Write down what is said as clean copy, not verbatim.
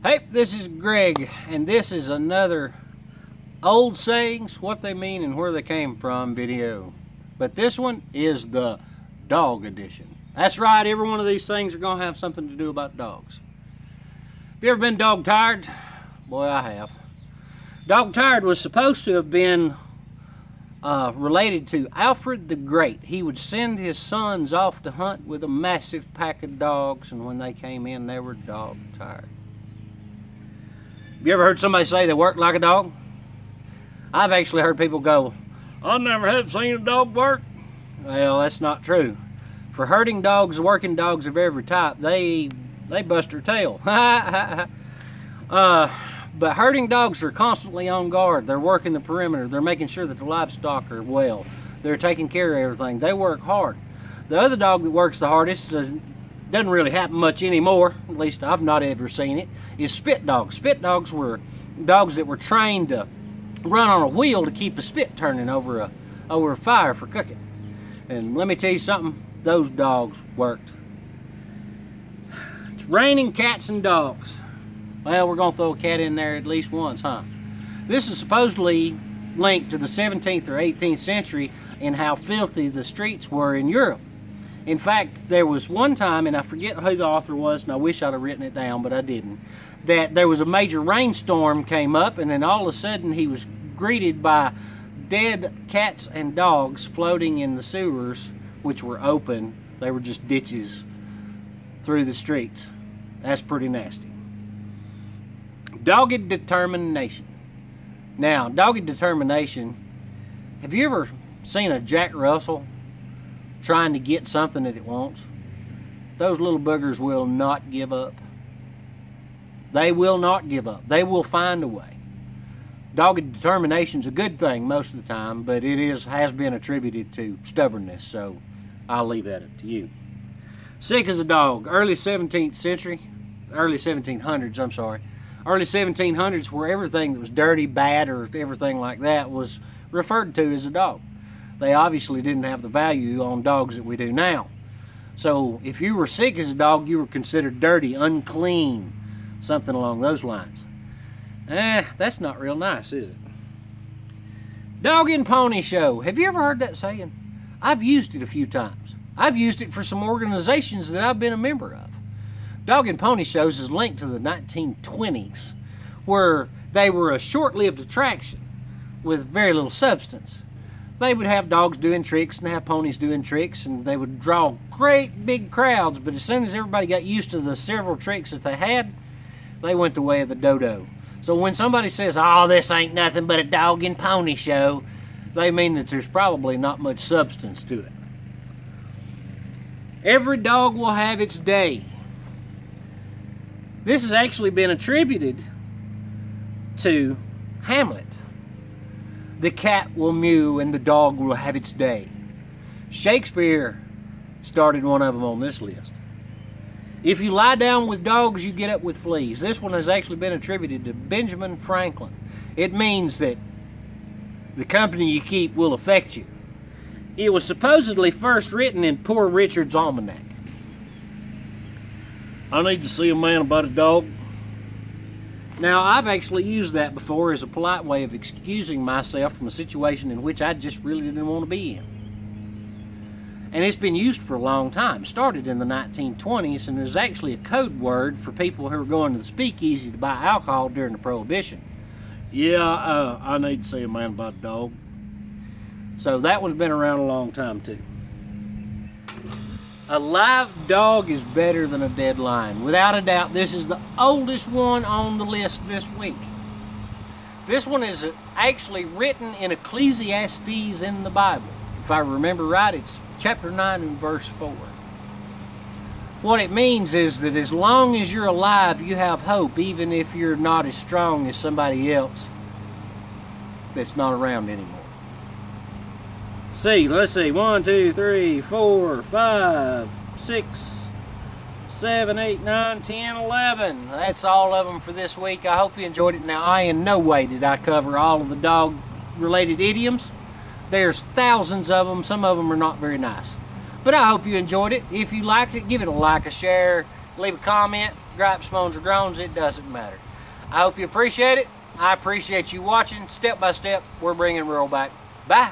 Hey, this is Greg, and this is another old sayings, what they mean and where they came from video. But this one is the dog edition. That's right, every one of these things are going to have something to do about dogs. Have you ever been dog tired? Boy, I have. Dog tired was supposed to have been related to Alfred the Great. He would send his sons off to hunt with a massive pack of dogs, and when they came in, they were dog tired. Have you ever heard somebody say they work like a dog? I've actually heard people go, I never have seen a dog work. Well, that's not true. For herding dogs, working dogs of every type, they bust their tail. But herding dogs are constantly on guard. They're working the perimeter. They're making sure that the livestock are well. They're taking care of everything. They work hard. The other dog that works the hardest, doesn't really happen much anymore, at least I've not ever seen it, is spit dogs. Spit dogs were dogs that were trained to run on a wheel to keep a spit turning over a fire for cooking. And let me tell you something, those dogs worked. It's raining cats and dogs. Well, we're going to throw a cat in there at least once, huh? This is supposedly linked to the 17th or 18th century and how filthy the streets were in Europe. In fact, there was one time, and I forget who the author was, and I wish I'd have written it down, but I didn't, that there was a major rainstorm came up, and then all of a sudden he was greeted by dead cats and dogs floating in the sewers, which were open. They were just ditches through the streets. That's pretty nasty. Dogged determination. Now, dogged determination, have you ever seen a Jack Russell trying to get something that it wants? Those little boogers will not give up. They will not give up. They will find a way. Dogged determination is a good thing most of the time, but it has been attributed to stubbornness, so I'll leave that up to you. Sick as a dog. Early 1700s, I'm sorry. Early 1700s, where everything that was dirty, bad, or everything like that was referred to as a dog. They obviously didn't have the value on dogs that we do now. So if you were sick as a dog, you were considered dirty, unclean, something along those lines. That's not real nice, is it? Dog and pony show. Have you ever heard that saying? I've used it a few times. I've used it for some organizations that I've been a member of. Dog and pony shows is linked to the 1920s, where they were a short-lived attraction with very little substance. They would have dogs doing tricks and have ponies doing tricks, and they would draw great big crowds, but as soon as everybody got used to the several tricks that they had, they went the way of the dodo. So when somebody says, oh, this ain't nothing but a dog and pony show, they mean that there's probably not much substance to it. Every dog will have its day. This has actually been attributed to Hamlet. The cat will mew and the dog will have its day. Shakespeare started one of them on this list. If you lie down with dogs, you get up with fleas. This one has actually been attributed to Benjamin Franklin. It means that the company you keep will affect you. It was supposedly first written in Poor Richard's Almanac. I need to see a man about a dog. Now, I've actually used that before as a polite way of excusing myself from a situation in which I just really didn't want to be in. And it's been used for a long time. Started in the 1920s, and is actually a code word for people who are going to the speakeasy to buy alcohol during the Prohibition. Yeah, I need to see a man about a dog. So that one's been around a long time too. A live dog is better than a dead lion. Without a doubt, this is the oldest one on the list this week. This one is actually written in Ecclesiastes in the Bible. If I remember right, it's chapter 9 and verse 4. What it means is that as long as you're alive, you have hope, even if you're not as strong as somebody else that's not around anymore. Let's see, 1, 2, 3, 4, 5, 6, 7, 8, 9, 10, 11. That's all of them for this week. I hope you enjoyed it. Now, in no way did I cover all of the dog-related idioms. There's thousands of them. Some of them are not very nice. But I hope you enjoyed it. If you liked it, give it a like, a share, leave a comment, gripes, moans, or groans, it doesn't matter. I hope you appreciate it. I appreciate you watching. Step by step, we're bringing rural back. Bye.